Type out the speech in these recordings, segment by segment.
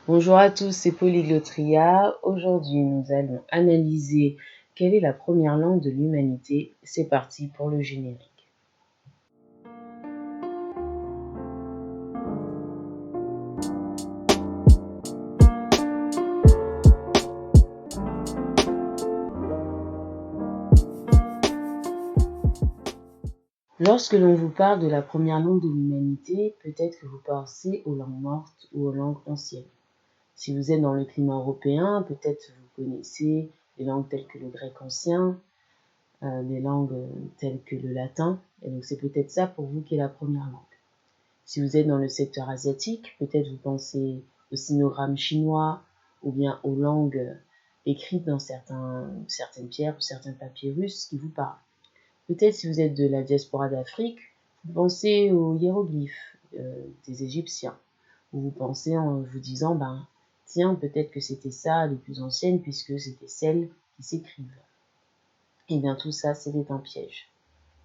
Bonjour à tous, c'est Polyglotria. Aujourd'hui, nous allons analyser quelle est la première langue de l'humanité. C'est parti pour le générique. Lorsque l'on vous parle de la première langue de l'humanité, peut-être que vous pensez aux langues mortes ou aux langues anciennes. Si vous êtes dans le climat européen, peut-être vous connaissez des langues telles que le grec ancien, des langues telles que le latin, et donc c'est peut-être ça pour vous qui est la première langue. Si vous êtes dans le secteur asiatique, peut-être vous pensez au sinogramme chinois ou bien aux langues écrites dans certaines pierres ou certains papyrus qui vous parlent. Peut-être si vous êtes de la diaspora d'Afrique, vous pensez aux hiéroglyphes des Égyptiens. Ou vous pensez en vous disant, tiens, peut-être que c'était ça les plus anciennes puisque c'était celles qui s'écrivent. Et bien tout ça, c'était un piège.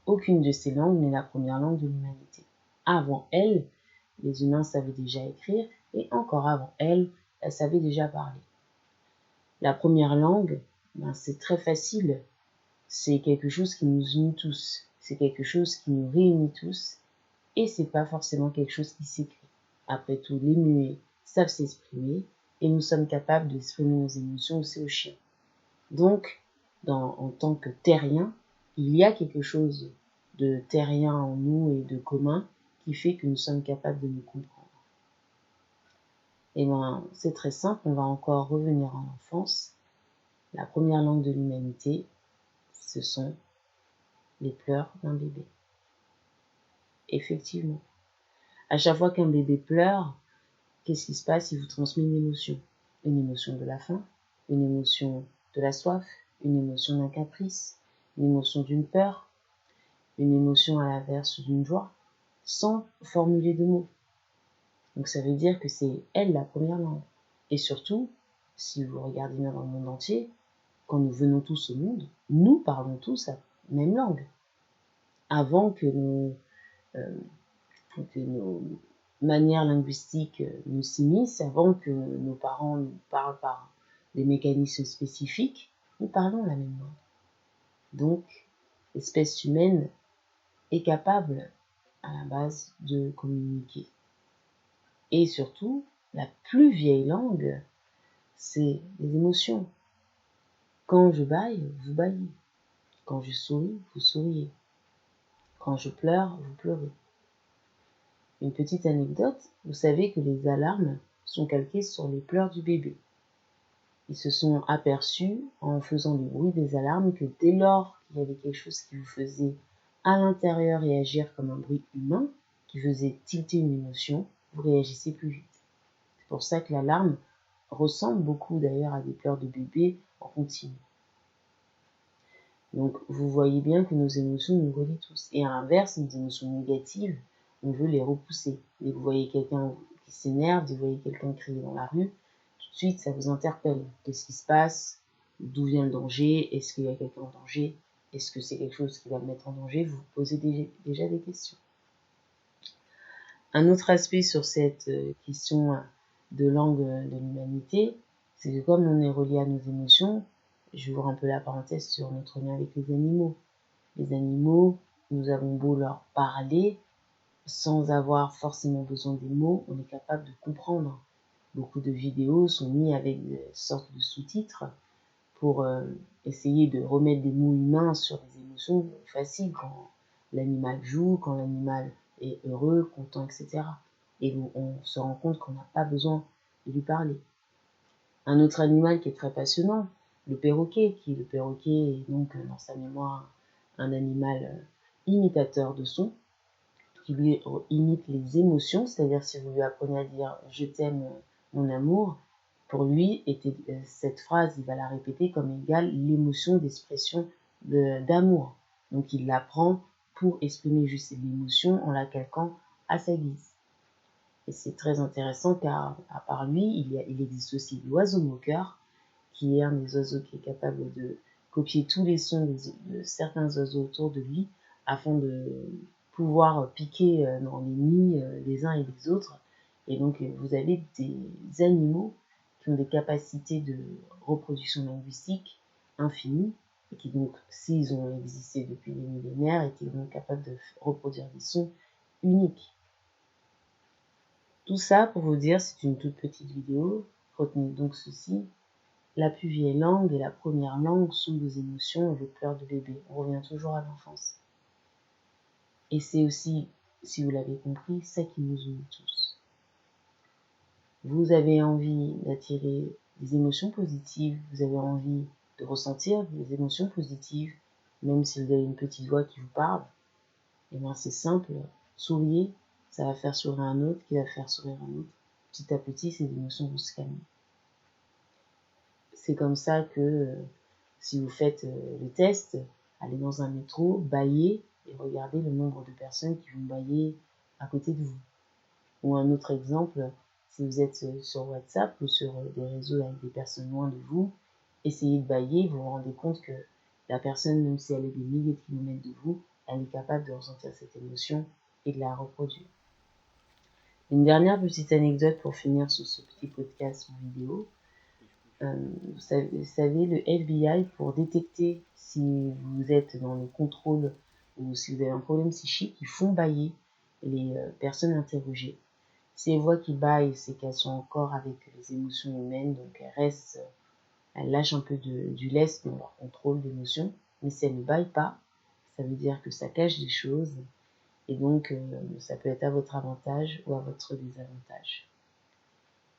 Aucune de ces langues n'est la première langue de l'humanité. Avant elle, les humains savaient déjà écrire et encore avant elle, elles savaient déjà parler. La première langue, c'est très facile. C'est quelque chose qui nous unit tous. C'est quelque chose qui nous réunit tous. Et c'est pas forcément quelque chose qui s'écrit. Après tout, les muets savent s'exprimer et nous sommes capables d'exprimer nos émotions aussi aux chiens. Donc, en tant que terriens, il y a quelque chose de terrien en nous et de commun qui fait que nous sommes capables de nous comprendre. Et c'est très simple, on va encore revenir en enfance. La première langue de l'humanité, ce sont les pleurs d'un bébé. Effectivement. À chaque fois qu'un bébé pleure, qu'est-ce qui se passe? Il vous transmet une émotion. Une émotion de la faim, une émotion de la soif, une émotion d'un caprice, une émotion d'une peur, une émotion à l'inverse d'une joie, sans formuler de mots. Donc ça veut dire que c'est elle la première langue. Et surtout, si vous regardez bien dans le monde entier, quand nous venons tous au monde, nous parlons tous la même langue. Avant que nos manières linguistiques nous s'immiscent, avant que nos parents nous parlent par des mécanismes spécifiques, nous parlons la même langue. Donc, l'espèce humaine est capable, à la base, de communiquer. Et surtout, la plus vieille langue, c'est les émotions. Quand je bâille, vous bâillez. Quand je souris, vous souriez. Quand je pleure, vous pleurez. Une petite anecdote, vous savez que les alarmes sont calquées sur les pleurs du bébé. Ils se sont aperçus, en faisant le bruit des alarmes, que dès lors qu'il y avait quelque chose qui vous faisait à l'intérieur réagir comme un bruit humain, qui faisait tilter une émotion, vous réagissez plus vite. C'est pour ça que l'alarme ressemble beaucoup d'ailleurs à des pleurs de bébé en continu. Donc vous voyez bien que nos émotions nous relient tous. Et à l'inverse, nos émotions négatives, on veut les repousser. Dès que vous voyez quelqu'un qui s'énerve, dès que vous voyez quelqu'un crier dans la rue, tout de suite ça vous interpelle. Qu'est-ce qui se passe? D'où vient le danger? Est-ce qu'il y a quelqu'un en danger? Est-ce que c'est quelque chose qui va me mettre en danger? Vous vous posez déjà des questions. Un autre aspect sur cette question de langue de l'humanité, c'est que comme on est relié à nos émotions, je vais ouvrir un peu la parenthèse sur notre lien avec les animaux. Les animaux, nous avons beau leur parler, sans avoir forcément besoin des mots, on est capable de comprendre. Beaucoup de vidéos sont mises avec des sortes de sous-titres pour essayer de remettre des mots humains sur des émotions faciles, quand l'animal joue, quand l'animal est heureux, content, etc. Et on se rend compte qu'on n'a pas besoin de lui parler. Un autre animal qui est très passionnant, le perroquet, le perroquet est donc dans sa mémoire un animal imitateur de sons, qui lui imite les émotions, c'est-à-dire si vous lui apprenez à dire « je t'aime, mon amour », pour lui, cette phrase, il va la répéter comme égale l'émotion d'expression d'amour. Donc il l'apprend pour exprimer juste l'émotion en la calquant à sa guise. Et c'est très intéressant car, à part lui, il existe aussi l'oiseau moqueur, qui est un des oiseaux qui est capable de copier tous les sons de certains oiseaux autour de lui, afin de pouvoir piquer dans les nids les uns et les autres, Et donc, vous avez des animaux qui ont des capacités de reproduction linguistique infinies, et qui donc, s'ils ont existé depuis des millénaires, étaient donc capables de reproduire des sons uniques. Tout ça pour vous dire, c'est une toute petite vidéo. Retenez donc ceci. La plus vieille langue et la première langue sont vos émotions et vos pleurs de bébé. On revient toujours à l'enfance. Et c'est aussi, si vous l'avez compris, ça qui nous unit tous. Vous avez envie d'attirer des émotions positives, vous avez envie de ressentir des émotions positives, même si vous avez une petite voix qui vous parle, et bien c'est simple, souriez, ça va faire sourire un autre, qui va faire sourire un autre. Petit à petit, ces émotions vont se calmer. C'est comme ça que si vous faites le test, allez dans un métro, baillez et regardez le nombre de personnes qui vont bailler à côté de vous. Ou un autre exemple, si vous êtes sur WhatsApp ou sur des réseaux avec des personnes loin de vous, essayez de bailler, vous vous rendez compte que la personne, même si elle est des milliers de kilomètres de vous, elle est capable de ressentir cette émotion et de la reproduire. Une dernière petite anecdote pour finir sur ce petit podcast ou vidéo. Vous savez, le FBI, pour détecter si vous êtes dans le contrôle ou si vous avez un problème psychique, ils font bailler les personnes interrogées. Si elles voient qu'ils baillent, c'est qu'elles sont encore avec les émotions humaines, donc elles lâchent un peu du lest dans leur contrôle d'émotions. Mais si elles ne baillent pas, ça veut dire que ça cache des choses, et donc ça peut être à votre avantage ou à votre désavantage.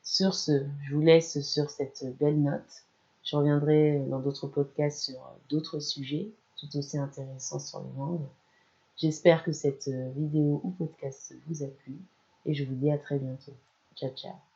Sur ce, je vous laisse sur cette belle note. Je reviendrai dans d'autres podcasts sur d'autres sujets tout aussi intéressants sur les langues. J'espère que cette vidéo ou podcast vous a plu et je vous dis à très bientôt. Ciao, ciao.